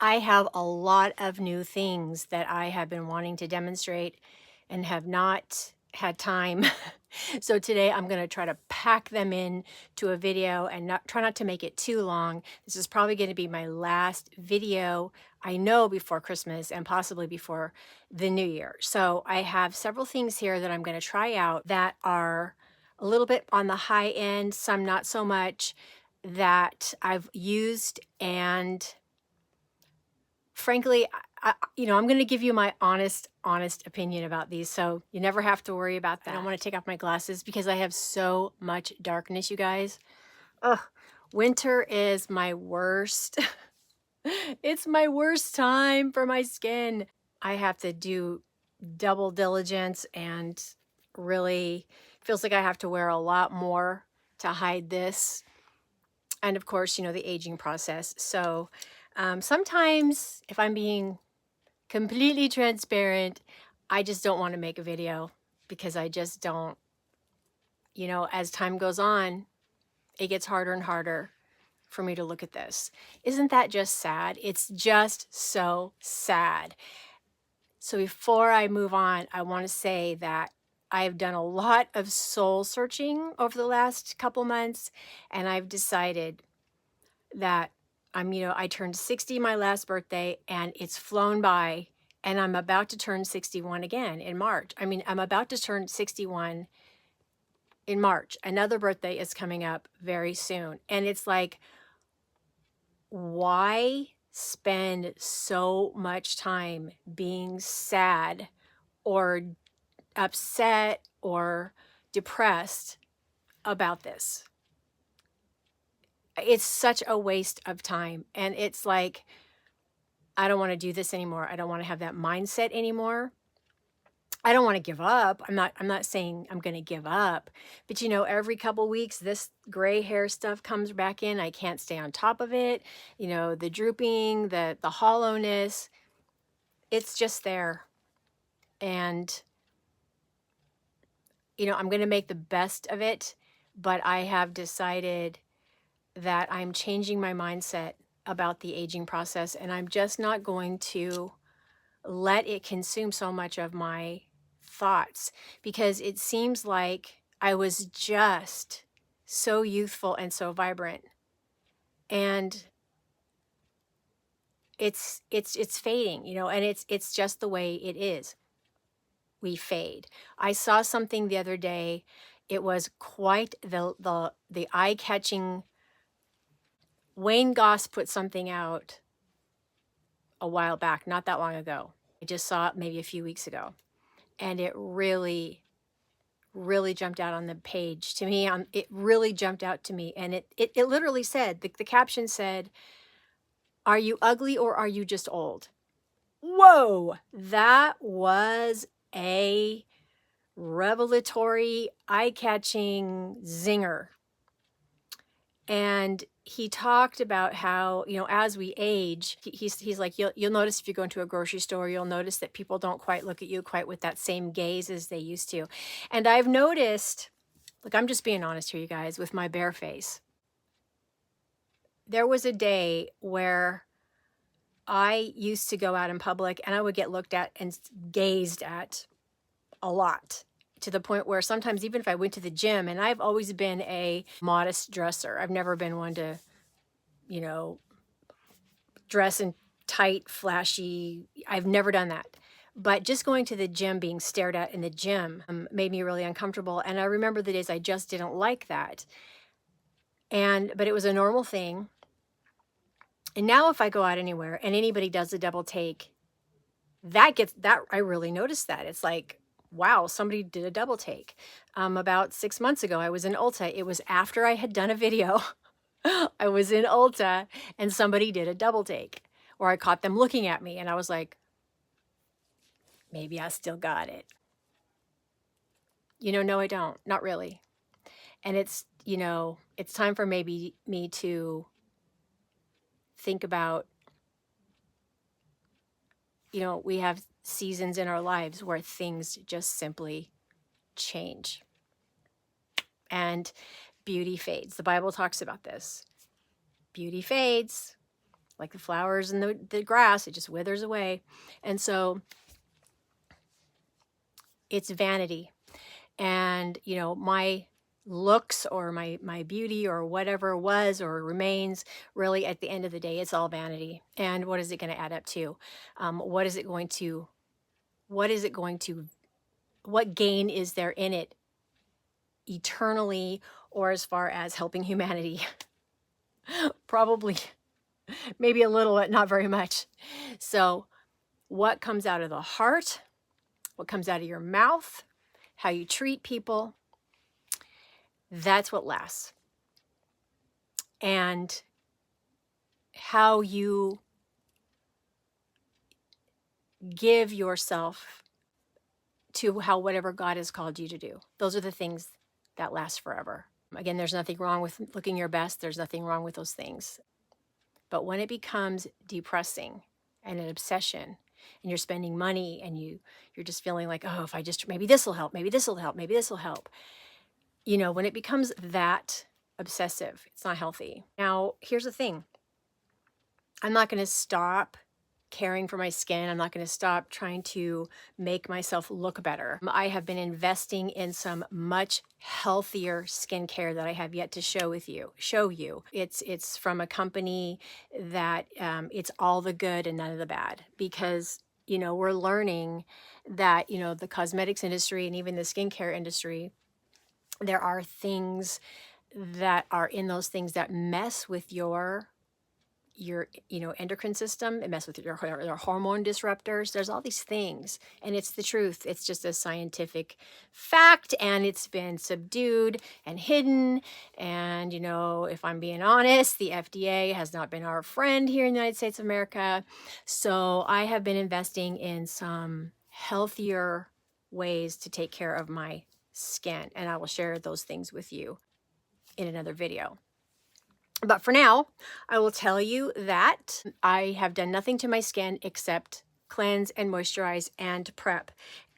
I have a lot of new things that I have been wanting to demonstrate and have not had time. So today I'm going to try to pack them in to a video and try not to make it too long. This is probably going to be my last video, I know, before Christmas and possibly before the new year. So I have several things here that I'm going to try out that are a little bit on the high end, some not so much, that I've used, and frankly, I'm going to give you my honest opinion about these. So you never have to worry about that. I don't want to take off my glasses because I have so much darkness, you guys. Ugh, winter is my worst. It's my worst time for my skin. I have to do double diligence and really feels like I have to wear a lot more to hide this. And of course, the aging process. So sometimes, if I'm being completely transparent, I just don't want to make a video because I just don't, as time goes on, it gets harder and harder for me to look at this. Isn't that just sad? It's just so sad. So before I move on, I want to say that I've done a lot of soul searching over the last couple months, and I've decided that I turned 60 my last birthday, and it's flown by, and I'm about to turn 61 again in March. I'm about to turn 61 in March. Another birthday is coming up very soon. And it's like, why spend so much time being sad or upset or depressed about this? It's such a waste of time. And it's like, I don't want to do this anymore. I don't want to have that mindset anymore. I don't want to give up. I'm not saying I'm going to give up, but every couple weeks this gray hair stuff comes back in. I can't stay on top of it. The drooping, the hollowness, it's just there. And I'm going to make the best of it, but I have decided that I'm changing my mindset about the aging process, and I'm just not going to let it consume so much of my thoughts, because it seems like I was just so youthful and so vibrant, and it's fading, and it's just the way it is. We fade. I saw something the other day. It was quite the eye-catching. Wayne Goss put something out a while back, not that long ago. I just saw it maybe a few weeks ago, and it really jumped out on the page to me. It really jumped out to me, and it literally said, the caption said, "Are you ugly or are you just old?" Whoa, that was a revelatory, eye-catching zinger. And he talked about how, as we age, he's like, you'll notice if you go into a grocery store, you'll notice that people don't quite look at you quite with that same gaze as they used to. And I've noticed, look, I'm just being honest here, you guys, with my bare face. There was a day where I used to go out in public and I would get looked at and gazed at a lot, to the point where sometimes even if I went to the gym, and I've always been a modest dresser. I've never been one to, dress in tight, flashy. I've never done that. But just going to the gym, being stared at in the gym, made me really uncomfortable. And I remember the days I just didn't like that. But it was a normal thing. And now if I go out anywhere and anybody does a double take, I really noticed that. It's like, wow, somebody did a double take. About 6 months ago, I was in Ulta. It was after I had done a video. I was in Ulta and somebody did a double take, or I caught them looking at me, and I was like, maybe I still got it. No, I don't. Not really. And it's time for maybe me to think about, we have seasons in our lives where things just simply change. And beauty fades. The Bible talks about this. Beauty fades. like the flowers and the grass, it just withers away. And so it's vanity. And, you know, my looks or my beauty or whatever was or remains, really at the end of the day, it's all vanity. And what is it going to add up to? What gain is there in it eternally, or as far as helping humanity? Probably, maybe a little, but not very much. So what comes out of the heart, what comes out of your mouth, how you treat people, that's what lasts. And how you give yourself to how whatever God has called you to do. Those are the things that last forever. Again, there's nothing wrong with looking your best. There's nothing wrong with those things. But when it becomes depressing and an obsession, and you're spending money and you're just feeling like, oh, if I just, maybe this will help, maybe this will help, maybe this will help. You know, when it becomes that obsessive, it's not healthy. Now, here's the thing. I'm not going to stop caring for my skin. I'm not going to stop trying to make myself look better. I have been investing in some much healthier skincare that I have yet to show you. It's from a company that it's all the good and none of the bad, because, you know, we're learning that, you know, the cosmetics industry and even the skincare industry, there are things that are in those things that mess with your you know, endocrine system. It messes with your hormone disruptors. There's all these things, and it's the truth. It's just a scientific fact, and it's been subdued and hidden. And, you know, if I'm being honest, the FDA has not been our friend here in the United States of America. So I have been investing in some healthier ways to take care of my skin, and I will share those things with you in another video. But for now, I will tell you that I have done nothing to my skin except cleanse and moisturize and prep.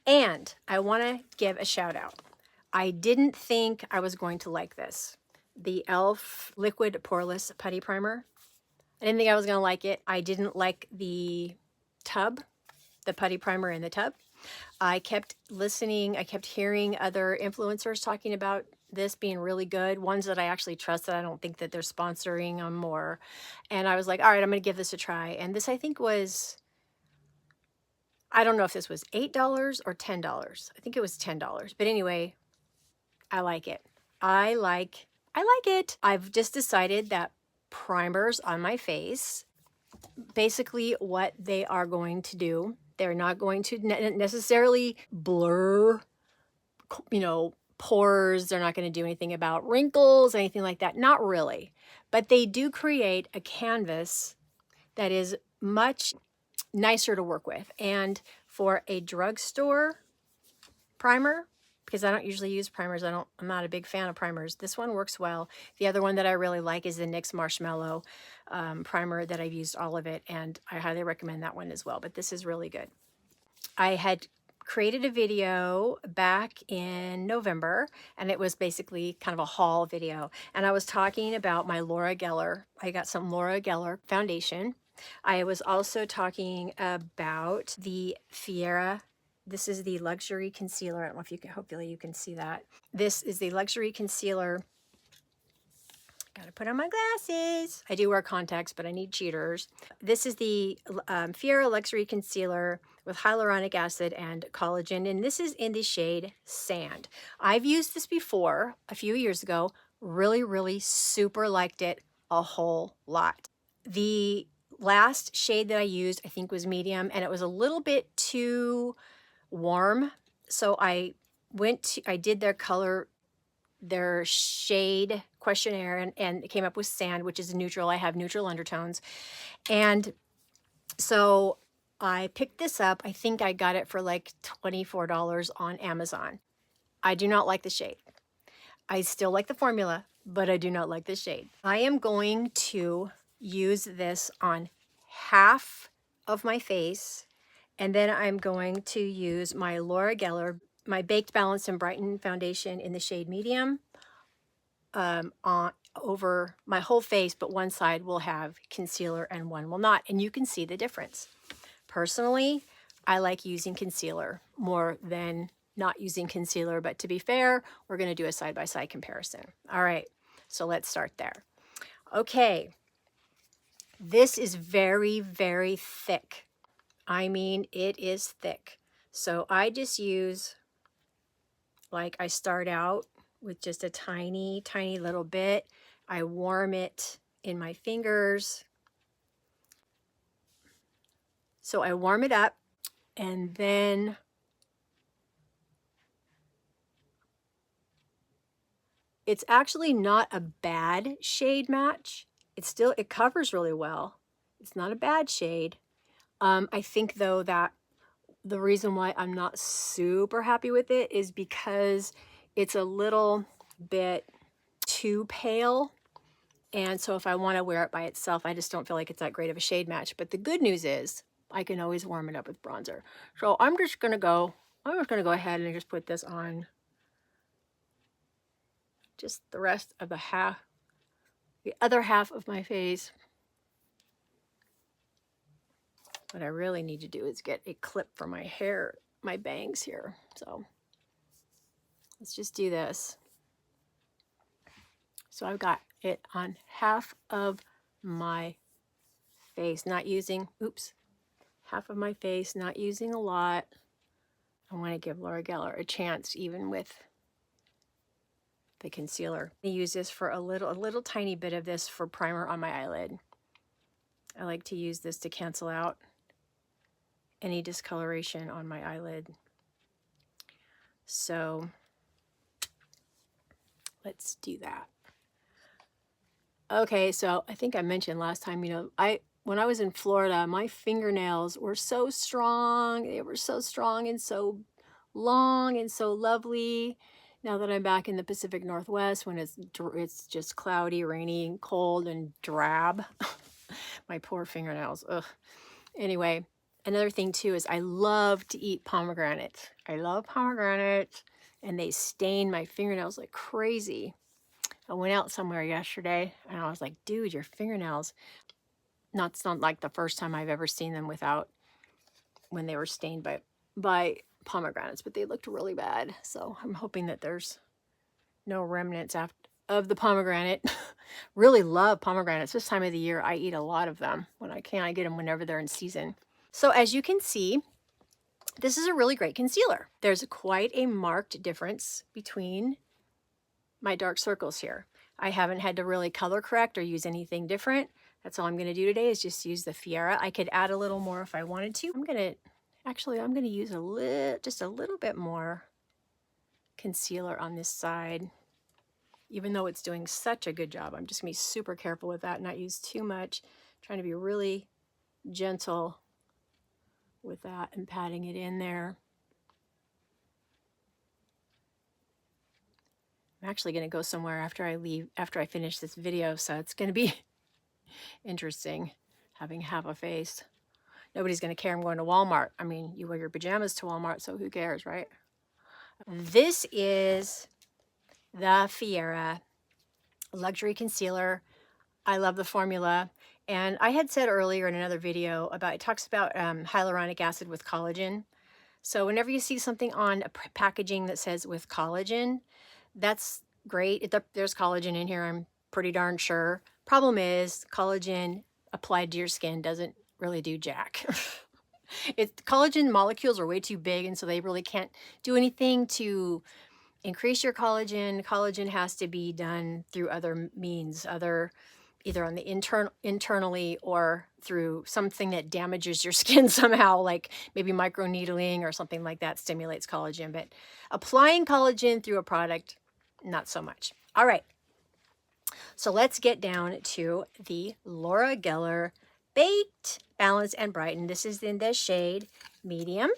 And I want to give a shout out. I didn't think I was going to like this. The e.l.f. Liquid Poreless Putty Primer. I didn't think I was going to like it. I didn't like the tub, the putty primer in the tub. I kept listening. I kept hearing other influencers talking about this being really good, ones that I actually trust, that I don't think that they're sponsoring them or, and I was like, all right, I'm going to give this a try. And this, I think, was, I don't know if this was $8 or $10. I think it was $10. But anyway, I like it. I like it. I've just decided that primers on my face, basically what they are going to do, they're not going to necessarily blur, you know, pores. They're not going to do anything about wrinkles, anything like that. Not really. But they do create a canvas that is much nicer to work with. And for a drugstore primer, because I don't usually use primers, I'm not a big fan of primers, this one works well. The other one that I really like is the NYX Marshmallow primer that I've used all of it, and I highly recommend that one as well. But this is really good. I had created a video back in November, and it was basically kind of a haul video. And I was talking about my Laura Geller. I got some Laura Geller foundation. I was also talking about the Fiera. This is the luxury concealer. I don't know if you can, hopefully you can see that. This is the luxury concealer. Gotta put on my glasses. I do wear contacts, but I need cheaters. This is the Fiera Luxury Concealer with hyaluronic acid and collagen, and this is in the shade Sand. I've used this before a few years ago. Really, really super liked it a whole lot. The last shade that I used, I think, was medium, and it was a little bit too warm. So I did their shade questionnaire and it came up with Sand, which is neutral. I have neutral undertones. And so I picked this up. I think I got it for like $24 on Amazon. I do not like the shade. I still like the formula, but I do not like the shade. I am going to use this on half of my face, and then I'm going to use my Laura Geller, my Baked Balance and Brighten foundation in the shade medium, on over my whole face, but one side will have concealer and one will not. And you can see the difference. Personally, I like using concealer more than not using concealer, but to be fair, we're going to do a side-by-side comparison. All right, so let's start there. Okay, this is very, very thick. I mean, it is thick. So I just use, like, I start out with just a tiny, tiny little bit. I warm it in my fingers. So I warm it up, and then it's actually not a bad shade match. It covers really well. It's not a bad shade. I think though that the reason why I'm not super happy with it is because it's a little bit too pale. And so if I want to wear it by itself, I just don't feel like it's that great of a shade match. But the good news is I can always warm it up with bronzer. So I'm just going to go ahead and just put this on just the rest of the other half of my face. What I really need to do is get a clip for my hair, my bangs here. So let's just do this. So I've got it on half of my face, not using, half of my face, not using a lot. I want to give Laura Geller a chance even with the concealer. I use this for a little tiny bit of this for primer on my eyelid. I like to use this to cancel out any discoloration on my eyelid. So let's do that. Okay, so I think I mentioned last time, when I was in Florida, my fingernails were so strong. They were so strong and so long and so lovely. Now that I'm back in the Pacific Northwest, when it's just cloudy, rainy, cold, and drab, my poor fingernails. Ugh. Anyway, another thing too is I love to eat pomegranate. I love pomegranate, and they stain my fingernails like crazy. I went out somewhere yesterday and I was like, dude, your fingernails. It's not like the first time I've ever seen them when they were stained by pomegranates, but they looked really bad. So I'm hoping that there's no remnants of the pomegranate. Really love pomegranates. This time of the year, I eat a lot of them. When I can, I get them whenever they're in season. So as you can see, this is a really great concealer. There's quite a marked difference between my dark circles here. I haven't had to really color correct or use anything different. That's all I'm going to do today is just use the Fiera. I could add a little more if I wanted to. I'm going to use just a little bit more concealer on this side. Even though it's doing such a good job, I'm just going to be super careful with that, not use too much. Trying to be really gentle with that and patting it in there. I'm actually going to go somewhere after I finish this video, so it's going to be interesting having half a face. Nobody's going to care I'm going to Walmart. I mean, you wear your pajamas to Walmart, so who cares, right? This is the Fiera Luxury Concealer. I love the formula. And I had said earlier in another video it talks about hyaluronic acid with collagen. So whenever you see something on a packaging that says with collagen, that's great. There's collagen in here, I'm pretty darn sure. Problem is, collagen applied to your skin doesn't really do jack. Collagen molecules are way too big, and so they really can't do anything to increase your collagen. Collagen has to be done through other means, either on the internally or through something that damages your skin somehow, like maybe microneedling or something like that stimulates collagen. But applying collagen through a product, not so much. All right, so let's get down to the Laura Geller Baked Balance and Brighten. This is in the shade medium.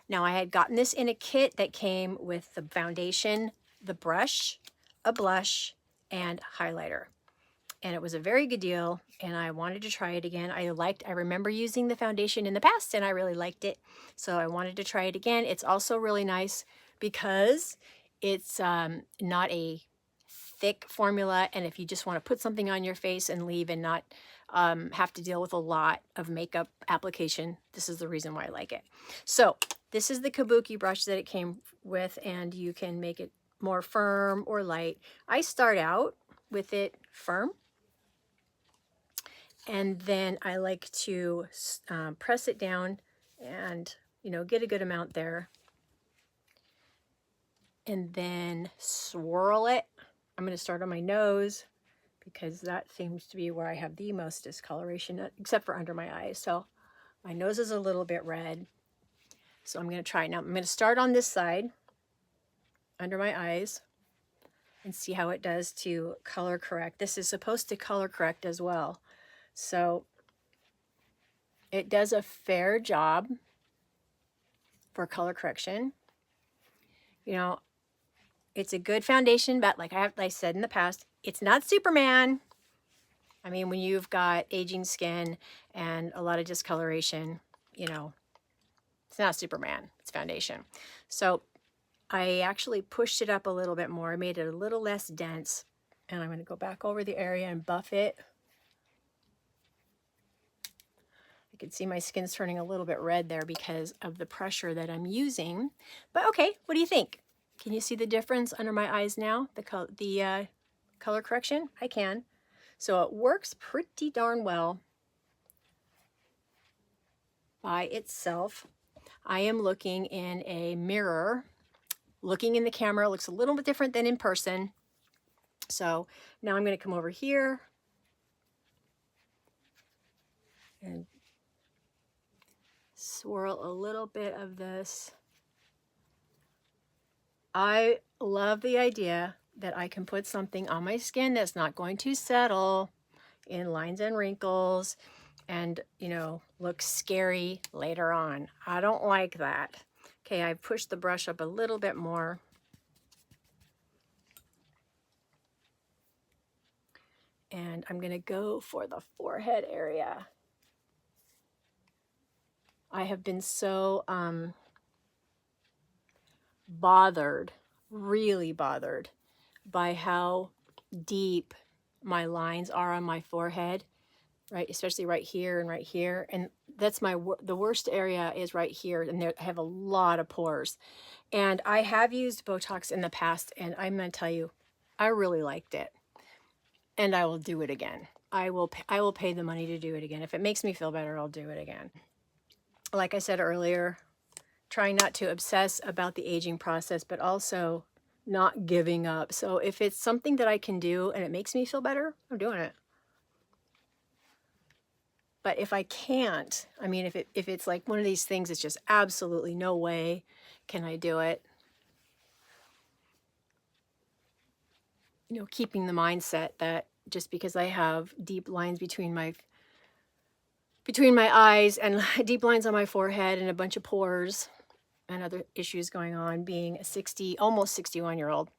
Now I had gotten this in a kit that came with the foundation, the brush, a blush, and highlighter. And it was a very good deal, and I wanted to try it again. I remember using the foundation in the past, and I really liked it. So I wanted to try it again. It's also really nice because it's not a thick formula, and if you just want to put something on your face and leave and not have to deal with a lot of makeup application, this is the reason why I like it. So this is the Kabuki brush that it came with, and you can make it more firm or light. I start out with it firm, and then I like to press it down and, you know, get a good amount there, and then swirl it. I'm going to start on my nose because that seems to be where I have the most discoloration, except for under my eyes. So my nose is a little bit red. So I'm going to try it now. I'm going to start on this side under my eyes and see how it does to color correct. This is supposed to color correct as well. So it does a fair job for color correction. You know, it's a good foundation, but like I said in the past, it's not Superman. I mean, when you've got aging skin and a lot of discoloration, you know, it's not Superman, it's foundation. So I actually pushed it up a little bit more. I made it a little less dense, and I'm going to go back over the area and buff it. I can see my skin's turning a little bit red there because of the pressure that I'm using. But okay, what do you think? Can you see the difference under my eyes now? The color correction? I can. So it works pretty darn well by itself. I am looking in a mirror. Looking in the camera looks a little bit different than in person. So now I'm going to come over here and swirl a little bit of this. I love the idea that I can put something on my skin that's not going to settle in lines and wrinkles and, you know, look scary later on. I don't like that. Okay, I've pushed the brush up a little bit more. And I'm going to go for the forehead area. I have been so bothered, really bothered by how deep my lines are on my forehead, right? Especially right here and right here. And that's the worst area is right here. And I have a lot of pores. And I have used Botox in the past, and I'm going to tell you, I really liked it. And I will do it again. I will pay the money to do it again. If it makes me feel better, I'll do it again. Like I said earlier, trying not to obsess about the aging process, but also not giving up. So if it's something that I can do and it makes me feel better, I'm doing it. But if I can't, I mean, if it's like one of these things, it's just absolutely no way can I do it. You know, keeping the mindset that just because I have deep lines between my eyes and deep lines on my forehead and a bunch of pores and other issues going on, being a almost 61-year-old,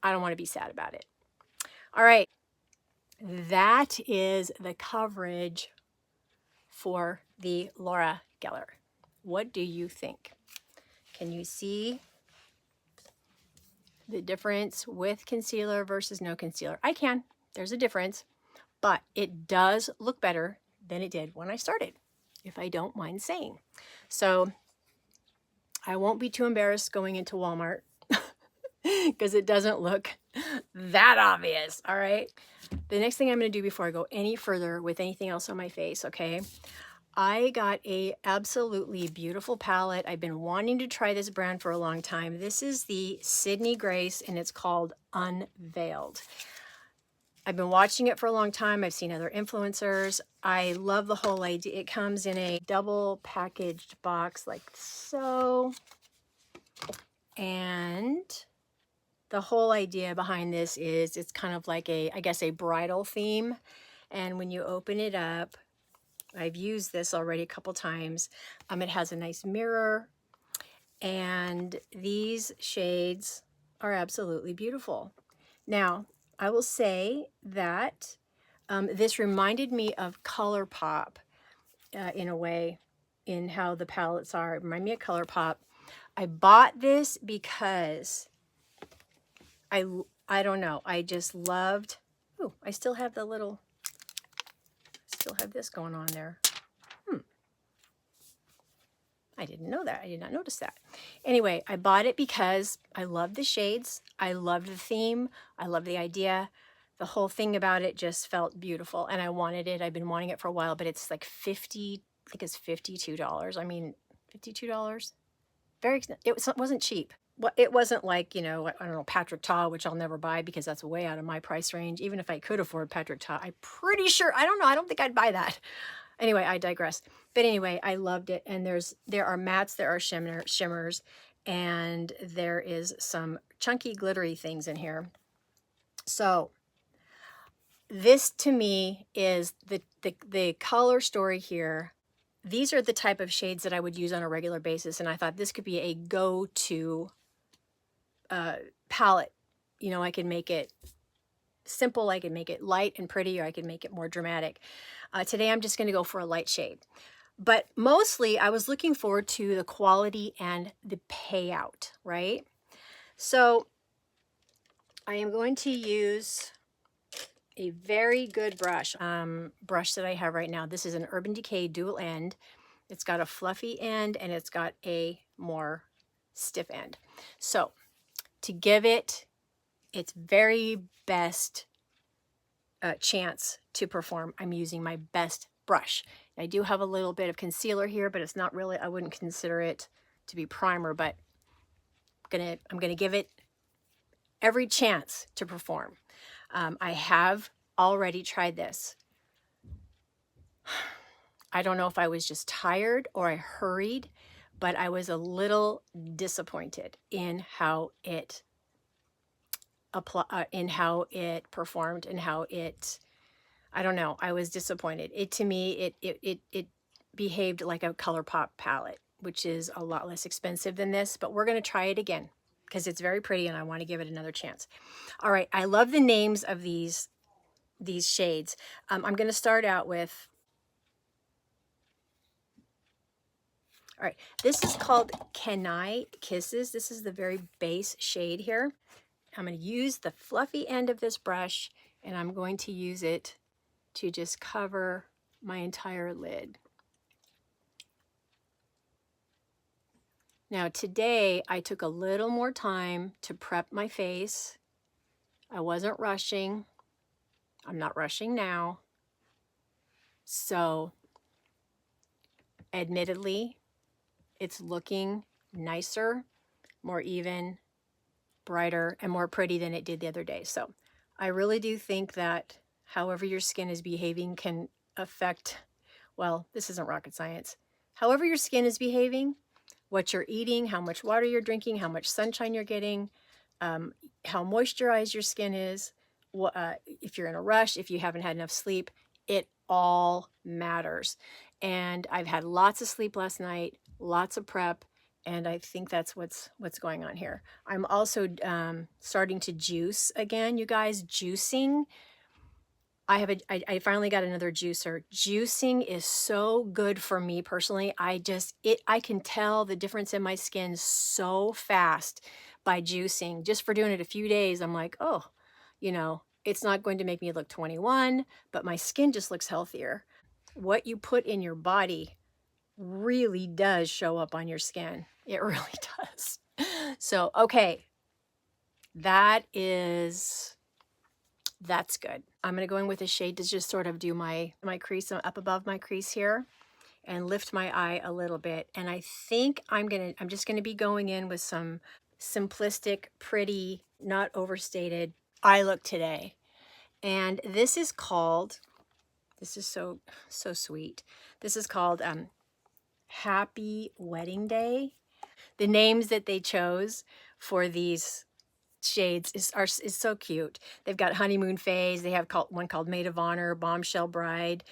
I don't want to be sad about it. All right. That is the coverage for the Laura Geller. What do you think? Can you see the difference with concealer versus no concealer? I can. There's a difference, but it does look better than it did when I started, if I don't mind saying. So I won't be too embarrassed going into Walmart because it doesn't look that obvious, all right? The next thing I'm going to do before I go any further with anything else on my face, okay? I got a absolutely beautiful palette. I've been wanting to try this brand for a long time. This is the Sydney Grace, and it's called Unveiled. I've been watching it for a long time. I've seen other influencers. I love the whole idea. It comes in a double packaged box like so. And the whole idea behind this is it's kind of like I guess a bridal theme. And when you open it up, I've used this already a couple times. It has a nice mirror, and these shades are absolutely beautiful. Now, I will say that this reminded me of ColourPop in a way, in how the palettes are. It reminded me of ColourPop. I bought this because I don't know. I just loved, ooh, I still have the little, still have this going on there. I didn't know that. I did not notice that. Anyway, I bought it because I love the shades. I loved the theme. I love the idea. The whole thing about it just felt beautiful and I wanted it. I've been wanting it for a while, but it's like 50, I think it's $52. I mean, $52. Very expensive. It wasn't cheap. Well, it wasn't like, you know, I don't know, Patrick Ta, which I'll never buy because that's way out of my price range. Even if I could afford Patrick Ta, I'm pretty sure, I don't know, I don't think I'd buy that. Anyway, I digress. But anyway, I loved it. And there are mattes, there are shimmers, and there is some chunky glittery things in here. So this to me is the color story here. These are the type of shades that I would use on a regular basis. And I thought this could be a go-to palette. You know, I can make it simple, I can make it light and pretty, or I can make it more dramatic. Today I'm just going to go for a light shade. But mostly I was looking forward to the quality and the payout, right? So I am going to use a very good brush that I have right now. This is an Urban Decay dual end. It's got a fluffy end and it's got a more stiff end. So to give it its very best chance to perform, I'm using my best brush. I do have a little bit of concealer here, but it's not really, I wouldn't consider it to be primer, but I'm gonna give it every chance to perform. I have already tried this. I don't know if I was just tired or I hurried, but I was a little disappointed in how it performed and how it, I don't know, I was disappointed. To me, it behaved like a ColourPop palette, which is a lot less expensive than this, but we're going to try it again because it's very pretty and I want to give it another chance. All right, I love the names of these shades. I'm going to start out with, all right, this is called Can I Kisses. This is the very base shade here. I'm going to use the fluffy end of this brush and I'm going to use it to just cover my entire lid. Now today I took a little more time to prep my face. I wasn't rushing. I'm not rushing now. So admittedly, it's looking nicer, more even, brighter, and more pretty than it did the other day. So I really do think that however your skin is behaving can affect, well, this isn't rocket science. However your skin is behaving, what you're eating, how much water you're drinking, how much sunshine you're getting, how moisturized your skin is, if you're in a rush, if you haven't had enough sleep, it all matters. And I've had lots of sleep last night, lots of prep, and I think that's what's going on here. I'm also starting to juice again, you guys. Juicing. I finally got another juicer. Juicing is so good for me personally. I can tell the difference in my skin so fast by juicing. Just for doing it a few days, I'm like, oh, you know, it's not going to make me look 21, but my skin just looks healthier. What you put in your body really does show up on your skin. It really does. So, okay, that's good. I'm going to go in with a shade to just sort of do my crease up above my crease here and lift my eye a little bit. And I think I'm just going to be going in with some simplistic, pretty, not overstated eye look today. And this is so sweet. This is called Happy Wedding Day. The names that they chose for these shades is so cute. They've got Honeymoon Phase. They have one called Maid of Honor, Bombshell Bride,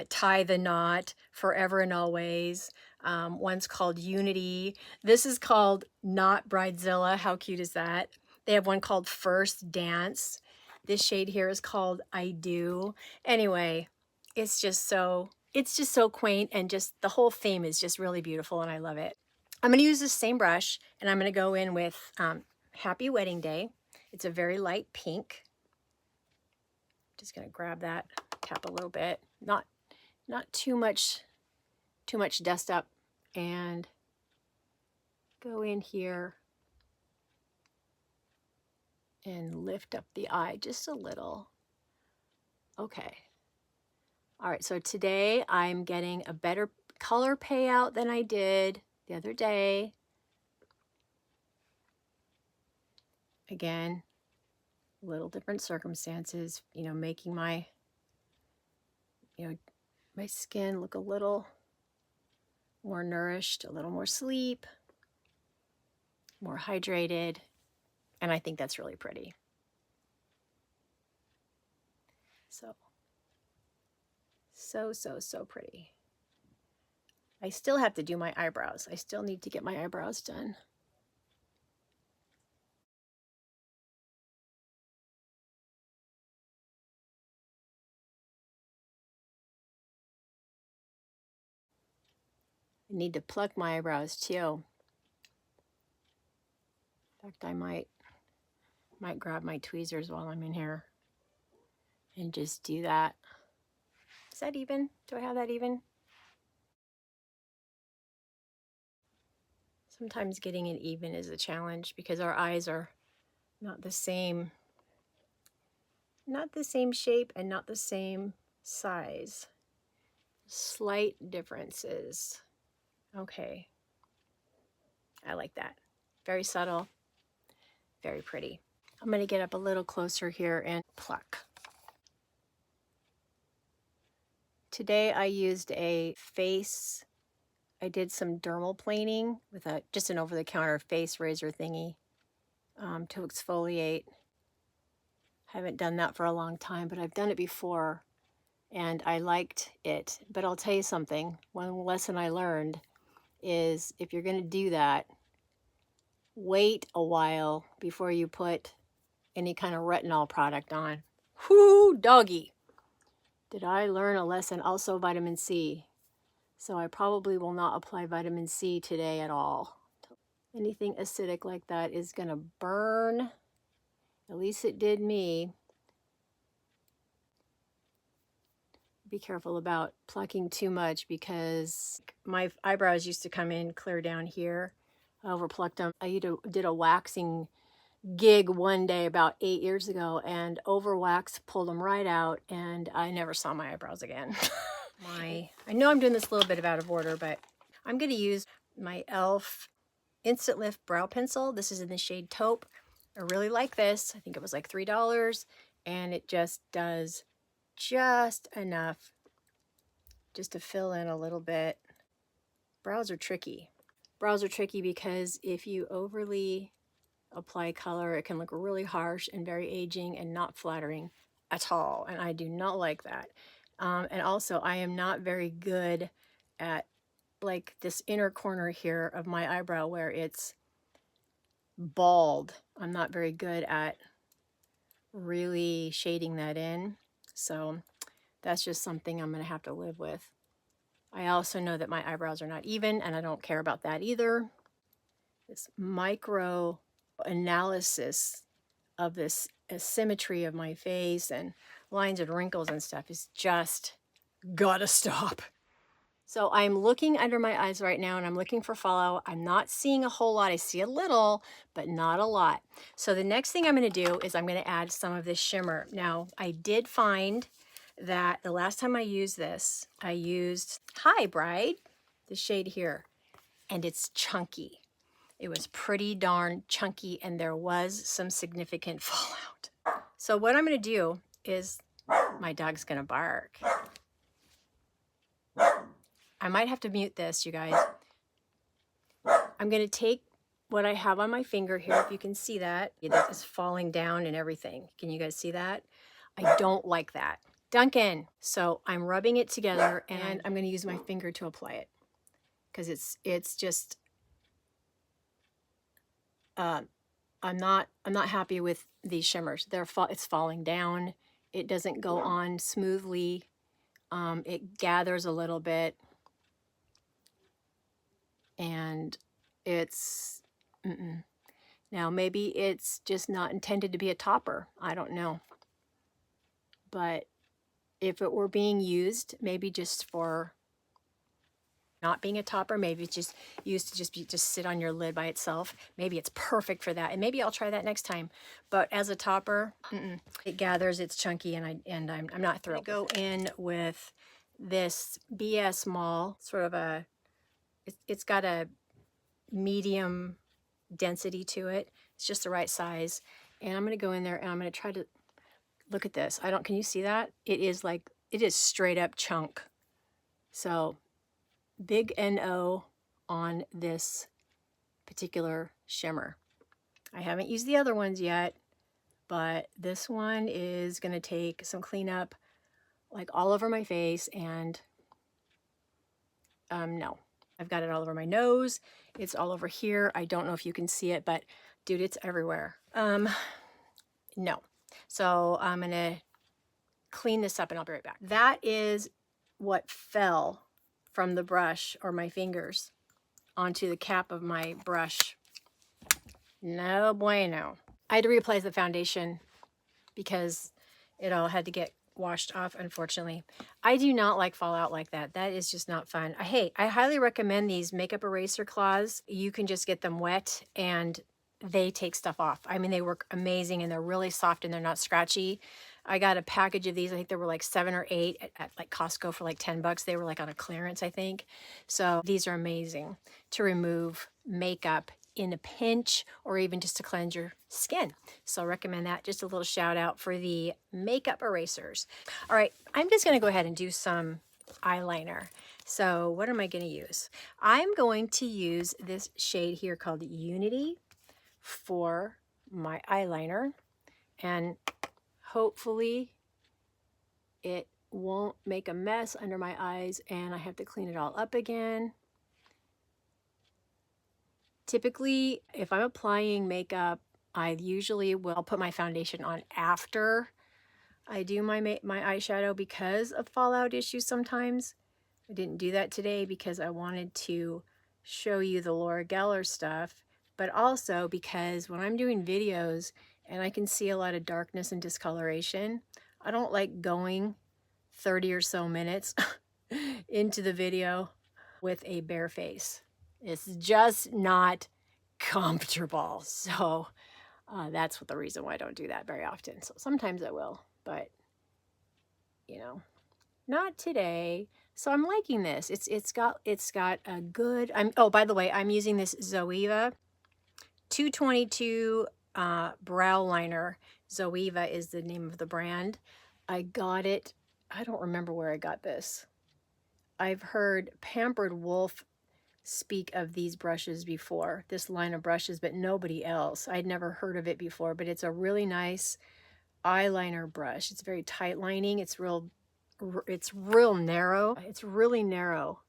Tie the Knot, Forever and Always. One's called Unity. This is called Not Bridezilla. How cute is that? They have one called First Dance. This shade here is called I Do. Anyway, it's just so quaint, and just the whole theme is just really beautiful and I love it. I'm going to use this same brush and I'm going to go in with Happy Wedding Day. It's a very light pink. Just gonna grab that, tap a little bit, not too much dust up, and go in here and lift up the eye just a little. Okay. All right, so today I'm getting a better color payout than I did the other day. Again, little different circumstances, you know, making my, you know, my skin look a little more nourished, a little more sleep, more hydrated, and I think that's really pretty. So pretty. I still have to do my eyebrows. I still need to get my eyebrows done. I need to pluck my eyebrows too. In fact, I might grab my tweezers while I'm in here and just do that. Is that even? Do I have that even? Sometimes getting it even is a challenge because our eyes are not the same shape and not the same size. Slight differences. Okay. I like that. Very subtle, very pretty. I'm going to get up a little closer here and pluck. Today I used a face, I did some dermal planing with just an over-the-counter face razor thingy to exfoliate. Haven't done that for a long time, but I've done it before and I liked it. But I'll tell you something, one lesson I learned is if you're going to do that, wait a while before you put any kind of retinol product on. Whoo, doggy. Did I learn a lesson? Also vitamin C. So I probably will not apply vitamin C today at all. Anything acidic like that is going to burn. At least it did me. Be careful about plucking too much because my eyebrows used to come in clear down here. I overplucked them. I did a waxing gig one day about 8 years ago and overwaxed, pulled them right out, and I never saw my eyebrows again. I know I'm doing this a little bit out of order, but I'm going to use my e.l.f. Instant Lift Brow Pencil. This is in the shade Taupe. I really like this. I think it was like $3, and it just does just enough just to fill in a little bit. Brows are tricky. Brows are tricky because if you overly apply color, it can look really harsh and very aging and not flattering at all, and I do not like that. And also, I am not very good at like this inner corner here of my eyebrow where it's bald. I'm not very good at really shading that in, so that's just something I'm going to have to live with. I also know that my eyebrows are not even, and I don't care about that either. This micro analysis of this asymmetry of my face and lines and wrinkles and stuff is just gotta stop. So I'm looking under my eyes right now and I'm looking for fallout. I'm not seeing a whole lot. I see a little, but not a lot. So the next thing I'm going to do is I'm going to add some of this shimmer. Now, I did find that the last time I used this, I used Hi Bride, the shade here, and it's chunky. It was pretty darn chunky and there was some significant fallout. So what I'm going to do is, my dog's going to bark. I might have to mute this, you guys. I'm going to take what I have on my finger here, if you can see that. It is falling down and everything. Can you guys see that? I don't like that. Duncan. So I'm rubbing it together and I'm going to use my finger to apply it because it's just I'm not happy with these shimmers. It's falling down. It doesn't go on smoothly. It gathers a little bit, and it's Now, maybe it's just not intended to be a topper. I don't know. But if it were being used, maybe just for not being a topper, maybe it's just used to just sit on your lid by itself. Maybe it's perfect for that, and maybe I'll try that next time. But as a topper, it gathers, it's chunky, and I'm not thrilled. Go in with this BS Mall, sort of a, it's got a medium density to it. It's just the right size, and I'm gonna go in there and I'm gonna try to look at this. Can you see that? It is straight up chunk. So big NO on this particular shimmer. I haven't used the other ones yet, but this one is going to take some cleanup like all over my face, and no. I've got it all over my nose. It's all over here. I don't know if you can see it, but dude, it's everywhere. No. So I'm going to clean this up and I'll be right back. That is what fell from the brush or my fingers onto the cap of my brush. No bueno. I had to reapply the foundation because it all had to get washed off, unfortunately. I do not like fallout like that. That is just not fun. Hey, I highly recommend these makeup eraser cloths. You can just get them wet and they take stuff off. I mean, they work amazing and they're really soft and they're not scratchy. I got a package of these. I think there were like 7 or 8 at like Costco for like 10 bucks. They were like on a clearance, I think. So these are amazing to remove makeup in a pinch or even just to cleanse your skin. So I recommend that. Just a little shout out for the makeup erasers. All right, I'm just going to go ahead and do some eyeliner. So what am I going to use? I'm going to use this shade here called Unity for my eyeliner, and hopefully it won't make a mess under my eyes and I have to clean it all up again. Typically, if I'm applying makeup, I usually will put my foundation on after I do my eyeshadow because of fallout issues sometimes. I didn't do that today because I wanted to show you the Laura Geller stuff, but also because when I'm doing videos and I can see a lot of darkness and discoloration, I don't like going 30 or so minutes into the video with a bare face. It's just not comfortable. So that's the reason why I don't do that very often. So sometimes I will, but you know, not today. So I'm liking this. It's got a good. Oh, by the way, I'm using this Zoeva 222 brow liner. Zoeva is the name of the brand. I got it. I don't remember where I got this. I've heard Pampered Wolf speak of these brushes before, this line of brushes, but nobody else. I'd never heard of it before, but it's a really nice eyeliner brush. It's very tight lining. It's real narrow. It's really narrow.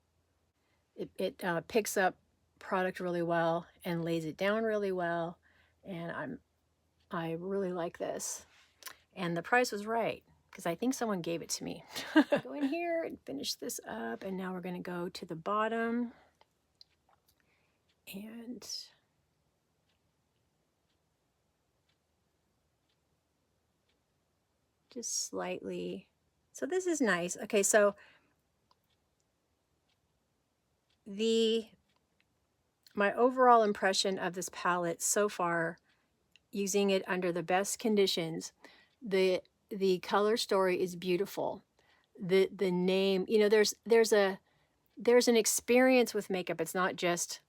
It picks up product really well and lays it down really well, and I really like this. And the price was right because I think someone gave it to me. Go in here and finish this up, and now we're going to go to the bottom and just slightly. So this is nice. Okay, so my overall impression of this palette so far, using it under the best conditions, the color story is beautiful. The name, you know, there's an experience with makeup. It's not just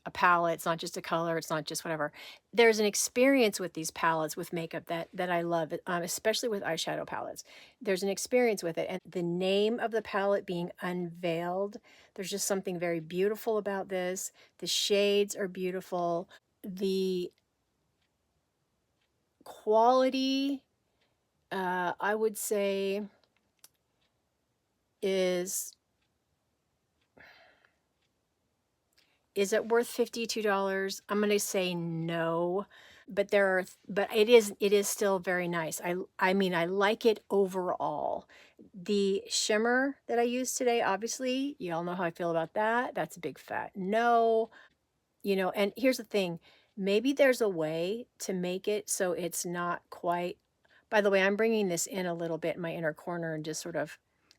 a palette, it's not just a color, it's not just whatever. There's an experience with these palettes, with makeup, that I love, especially with eyeshadow palettes. There's an experience with it, and the name of the palette being Unveiled, there's just something very beautiful about this. The shades are beautiful. The quality, I would say, is it worth $52? I'm going to say no, but it is still very nice. I mean, I like it overall. The shimmer that I used today, obviously, you all know how I feel about that. That's a big fat no. You know, and here's the thing, Maybe there's a way to make it so it's not quite, by the way, I'm bringing this in a little bit in my inner corner and just sort of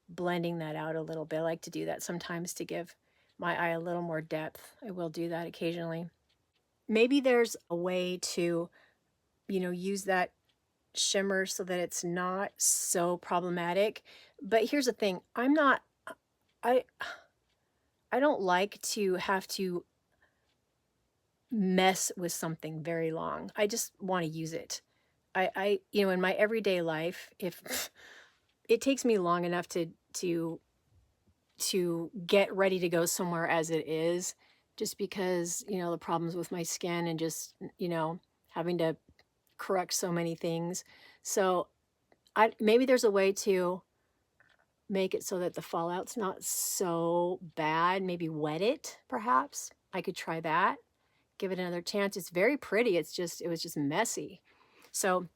blending that out a little bit. I like to do that sometimes to give my eye a little more depth. I will do that occasionally. Maybe there's a way to, use that shimmer so that it's not so problematic. But here's the thing, I I don't like to have to mess with something very long. I just want to use it. In my everyday life, if it takes me long enough to get ready to go somewhere as it is, just because, the problems with my skin and just, having to correct so many things. So maybe there's a way to make it so that the fallout's not so bad. Maybe wet it, perhaps. I could try that. Give it another chance. It's very pretty. It was just messy. So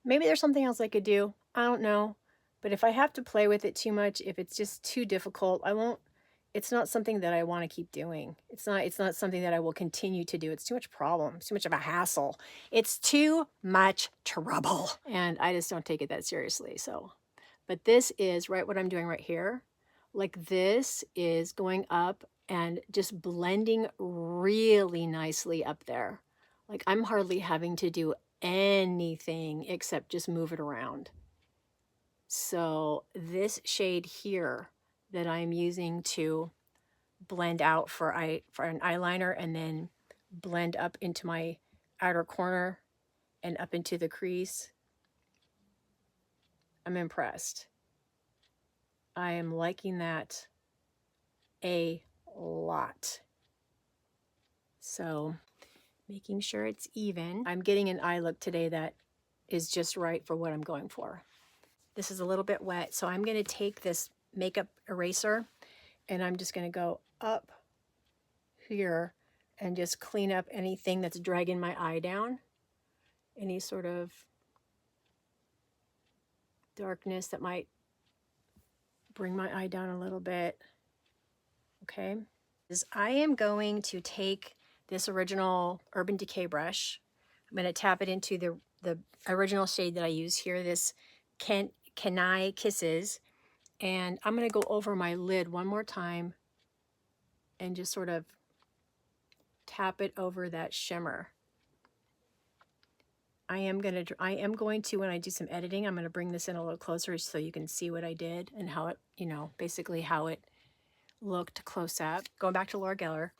maybe there's something else I could do. I don't know. But if I have to play with it too much, if it's just too difficult, I won't. It's not something that I want to keep doing. It's not something that I will continue to do. It's too much problem. It's too much of a hassle. It's too much trouble. And I just don't take it that seriously. So, but this is right what I'm doing right here. Like this is going up and just blending really nicely up there. Like I'm hardly having to do anything except just move it around. So this shade here that I'm using to blend out for an eyeliner and then blend up into my outer corner and up into the crease, I'm impressed. I am liking that a lot. So making sure it's even. I'm getting an eye look today that is just right for what I'm going for. This is a little bit wet, so I'm going to take this makeup eraser and I'm just going to go up here and just clean up anything that's dragging my eye down. Any sort of darkness that might bring my eye down a little bit. Okay. I am going to take this original Urban Decay brush. I'm going to tap it into the original shade that I use here, this Kenai Kisses. And I'm going to go over my lid one more time and just sort of tap it over that shimmer. I am going to, when I do some editing, I'm going to bring this in a little closer so you can see what I did and how it, basically how it looked close up. Going back to Laura Geller,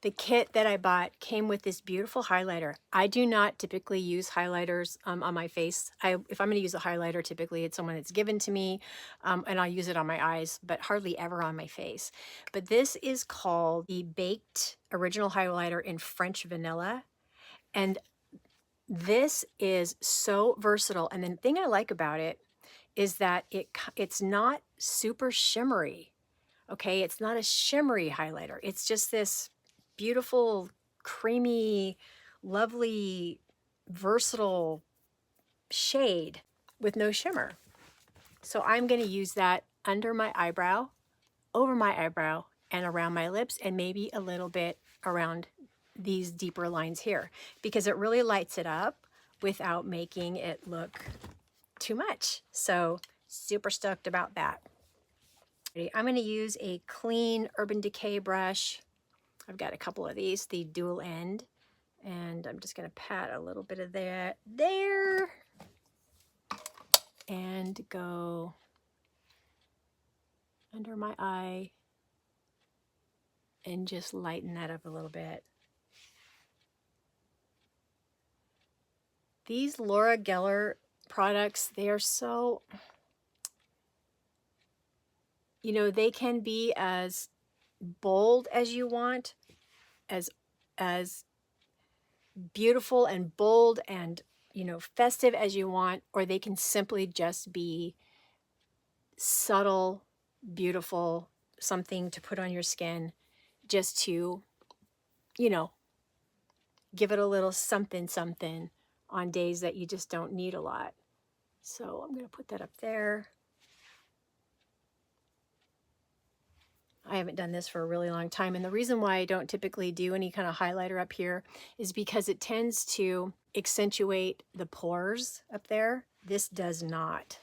the kit that I bought came with this beautiful highlighter. I do not typically use highlighters on my face. If I'm going to use a highlighter, typically it's someone that's given to me, and I'll use it on my eyes, but hardly ever on my face. But this is called the Baked Original Highlighter in French Vanilla. And this is so versatile. And the thing I like about it is that it's not super shimmery. Okay, it's not a shimmery highlighter. It's just this beautiful, creamy, lovely, versatile shade with no shimmer. So I'm going to use that under my eyebrow, over my eyebrow, and around my lips, and maybe a little bit around these deeper lines here, because it really lights it up without making it look too much. So super stoked about that. I'm going to use a clean Urban Decay brush. I've got a couple of these, the dual end, and I'm just going to pat a little bit of that there and go under my eye and just lighten that up a little bit. These Laura Geller products, they are so, they can be as bold as you want, as beautiful and bold and, festive as you want, or they can simply just be subtle, beautiful, something to put on your skin just to, give it a little something on days that you just don't need a lot. So I'm going to put that up there. I haven't done this for a really long time. And the reason why I don't typically do any kind of highlighter up here is because it tends to accentuate the pores up there. This does not.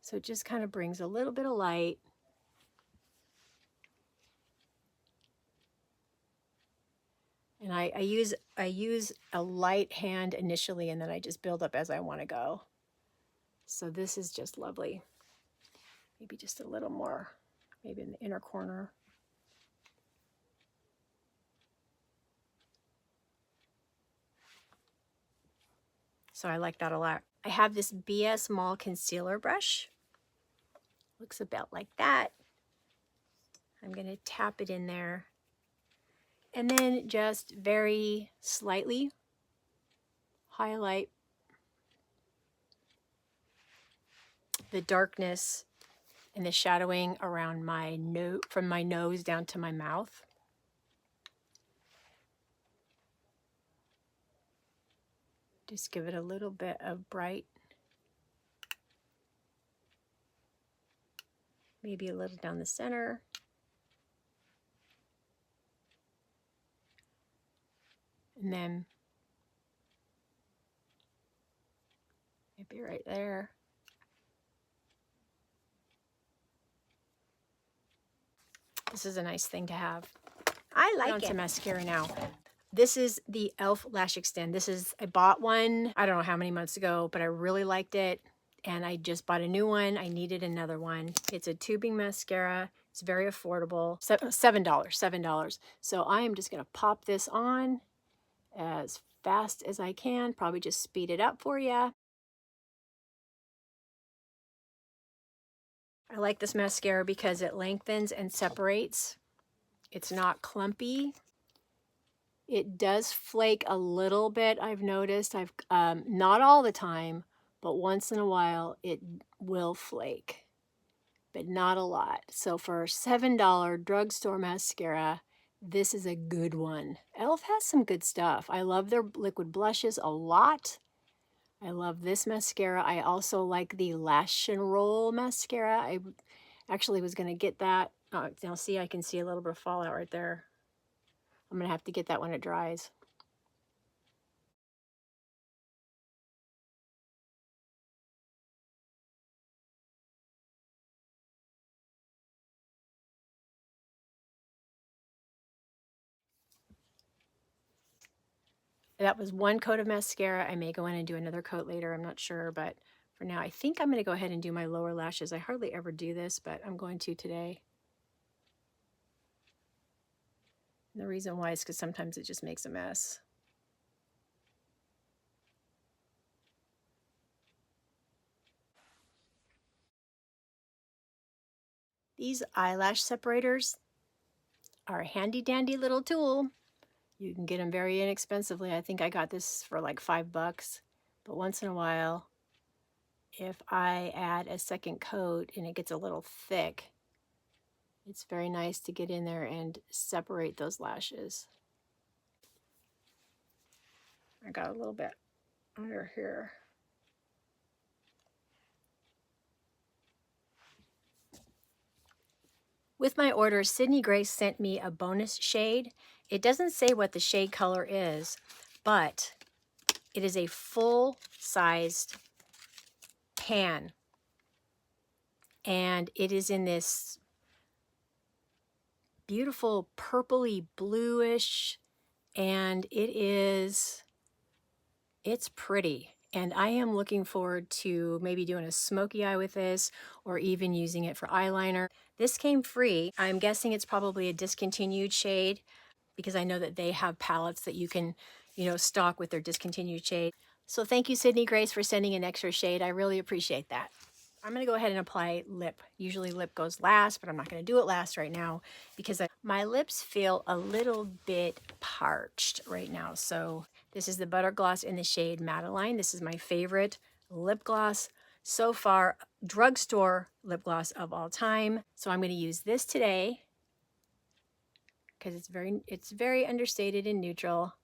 So it just kind of brings a little bit of light. And I use a light hand initially, and then I just build up as I want to go. So this is just lovely. Maybe just a little more, maybe in the inner corner. So I like that a lot. I have this BS Mall concealer brush. Looks about like that. I'm going to tap it in there. And then just very slightly highlight the darkness and the shadowing around my nose, from my nose down to my mouth. Just give it a little bit of bright. Maybe a little down the center. And then maybe right there. This is a nice thing to have. I like On it. to mascara now. This is the e.l.f. Lash Extend. I bought one, I don't know how many months ago, but I really liked it. And I just bought a new one. I needed another one. It's a tubing mascara. It's very affordable. $7. So I am just gonna pop this on as fast as I can. Probably just speed it up for you. I like this mascara because it lengthens and separates. It's not clumpy. It does flake a little bit, I've noticed. Not all the time, but once in a while it will flake, but not a lot. So for $7 drugstore mascara, this is a good one. e.l.f. has some good stuff. I love their liquid blushes a lot. I love this mascara. I also like the Lash and Roll mascara. I actually was going to get that. Now see, I can see a little bit of fallout right there. I'm going to have to get that when it dries. That was one coat of mascara. I may go in and do another coat later. I'm not sure, but for now, I think I'm going to go ahead and do my lower lashes. I hardly ever do this, but I'm going to today. And the reason why is because sometimes it just makes a mess. These eyelash separators are a handy dandy little tool. You can get them very inexpensively. I think I got this for like $5, but once in a while, if I add a second coat and it gets a little thick, it's very nice to get in there and separate those lashes. I got a little bit under here. With my order, Sydney Grace sent me a bonus shade. It doesn't say what the shade color is, but it is a full-sized pan. And it is in this beautiful purpley bluish, and it's pretty. And I am looking forward to maybe doing a smoky eye with this, or even using it for eyeliner. This came free. I'm guessing it's probably a discontinued shade, because I know that they have palettes that you can, stock with their discontinued shade. So thank you, Sydney Grace, for sending an extra shade. I really appreciate that. I'm going to go ahead and apply lip. Usually lip goes last, but I'm not going to do it last right now because my lips feel a little bit parched right now. So this is the Butter Gloss in the shade Madeleine. This is my favorite lip gloss so far, drugstore lip gloss of all time. So I'm going to use this today because it's very understated and neutral.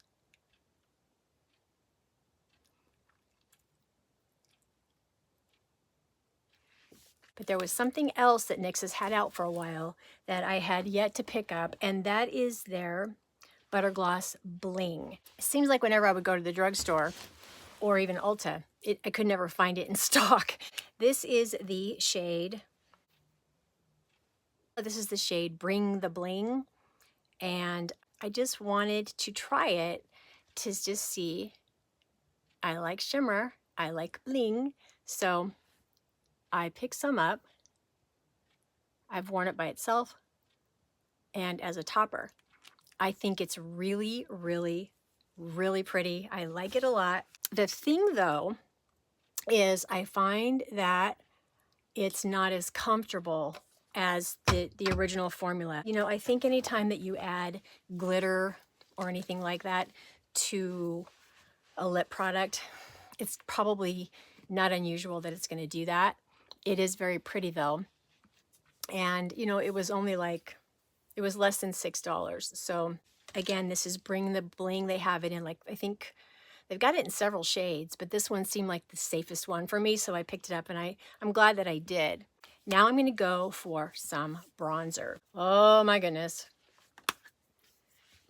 But there was something else that NYX has had out for a while that I had yet to pick up, and that is their Butter Gloss Bling. It seems like whenever I would go to the drugstore or even Ulta, I could never find it in stock. This is the shade Bring the Bling, and I just wanted to try it to just see. I like shimmer, I like bling, so I picked some up. I've worn it by itself and as a topper. I think it's really, really, really pretty. I like it a lot. The thing though is I find that it's not as comfortable as the original formula. You know, I think anytime that you add glitter or anything like that to a lip product, it's probably not unusual that it's going to do that. It is very pretty though. And you know, it was only like, it was less than $6. So again, this is Bring the Bling. They have it in like, I think they've got it in several shades, but this one seemed like the safest one for me. So I picked it up and I'm glad that I did. Now I'm going to go for some bronzer. Oh my goodness.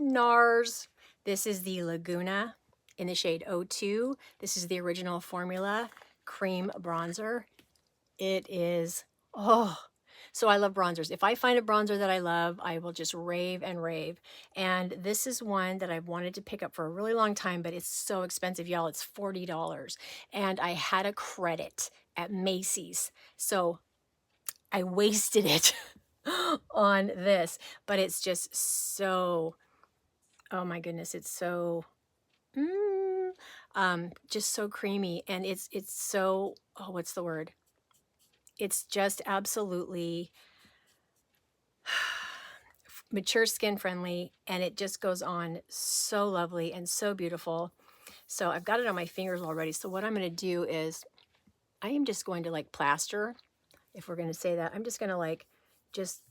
NARS. This is the Laguna in the shade 02. This is the original formula cream bronzer. It is, oh, so I love bronzers. If I find a bronzer that I love, I will just rave and rave. And this is one that I've wanted to pick up for a really long time, but it's so expensive, y'all. It's $40. And I had a credit at Macy's, so I wasted it on this. But it's just so, oh my goodness, it's so, just so creamy. And it's so, oh, what's the word? It's just absolutely mature skin friendly, and it just goes on so lovely and so beautiful. So I've got it on my fingers already. So what I'm going to do is I am just going to like plaster, if we're going to say that. I'm just going to like just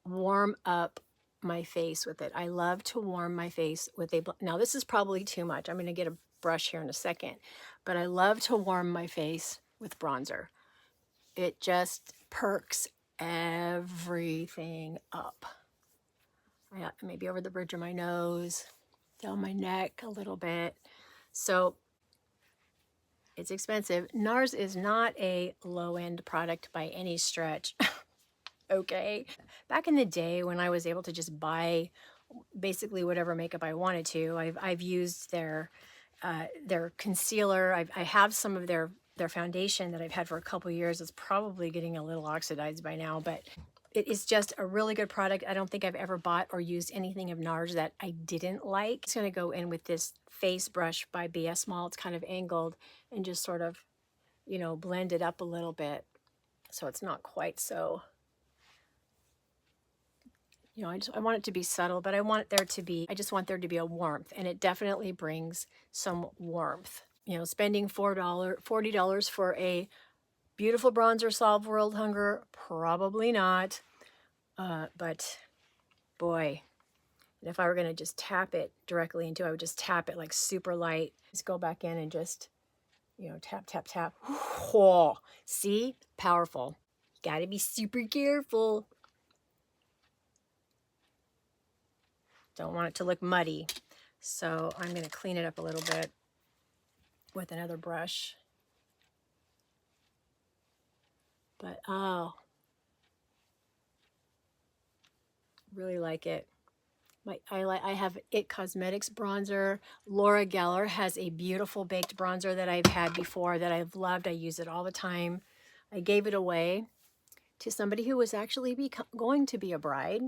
warm up my face with it. I love to warm my face with now this is probably too much. I'm going to get a brush here in a second, but I love to warm my face with bronzer. It just perks everything up. Maybe over the bridge of my nose, down my neck a little bit. So it's expensive. NARS is not a low-end product by any stretch. Okay. Back in the day when I was able to just buy basically whatever makeup I wanted to, I've used their concealer. I have some of their foundation that I've had for a couple years. It's probably getting a little oxidized by now, but it is just a really good product. I don't think I've ever bought or used anything of NARS that I didn't like. It's going to go in with this face brush by BS Small. It's kind of angled and just sort of, you know, blend it up a little bit so it's not quite so, you know, I want it to be subtle, but I just want there to be a warmth, and it definitely brings some warmth. You know, spending $40 for a beautiful bronzer solve world hunger, probably not. But boy, if I were going to just tap it directly into, I would just tap it like super light. Just go back in and just, you know, tap, tap, tap. Whoa, see? Powerful. Got to be super careful. Don't want it to look muddy. So I'm going to clean it up a little bit with another brush. But oh, really like it. I have It Cosmetics bronzer. Laura Geller has a beautiful baked bronzer that I've had before that I've loved. I use it all the time. I gave it away to somebody who was actually going to be a bride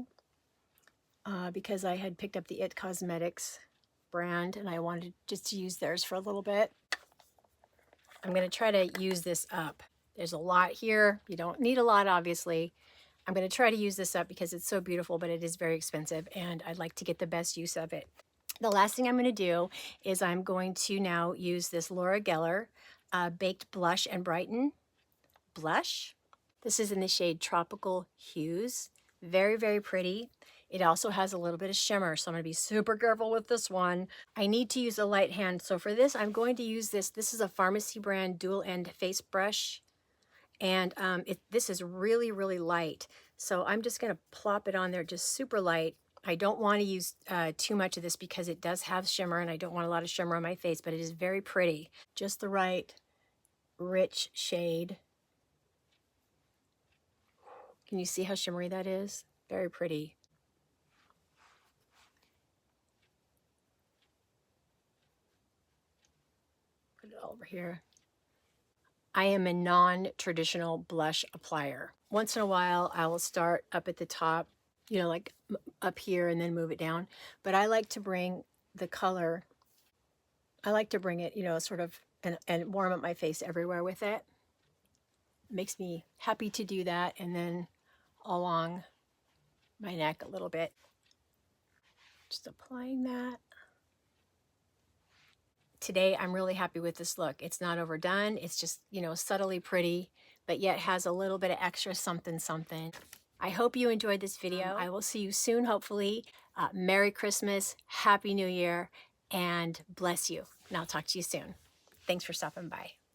because I had picked up the It Cosmetics brand and I wanted just to use theirs for a little bit. I'm going to try to use this up. There's a lot here. You don't need a lot, obviously. I'm going to try to use this up because it's so beautiful, but it is very expensive and I'd like to get the best use of it. The last thing I'm going to do is I'm going to now use this Laura Geller Baked Blush and Brighten blush. This is in the shade Tropical Hues. Very, very pretty. It also has a little bit of shimmer, so I'm going to be super careful with this one. I need to use a light hand, so for this, I'm going to use this. This is a pharmacy brand dual end face brush, And this is really, really light. So I'm just going to plop it on there just super light. I don't want to use too much of this because it does have shimmer and I don't want a lot of shimmer on my face, but it is very pretty. Just the right rich shade. Can you see how shimmery that is? Very pretty. Put it all over here. I am a non-traditional blush applier. Once in a while, I will start up at the top, you know, like up here and then move it down. But I like to bring the color, I like to bring it, you know, sort of, and warm up my face everywhere with it. Makes me happy to do that. And then along my neck a little bit. Just applying that. Today, I'm really happy with this look. It's not overdone. It's just, you know, subtly pretty, but yet has a little bit of extra something, something. I hope you enjoyed this video. I will see you soon, hopefully. Merry Christmas, Happy New Year, and bless you. And I'll talk to you soon. Thanks for stopping by.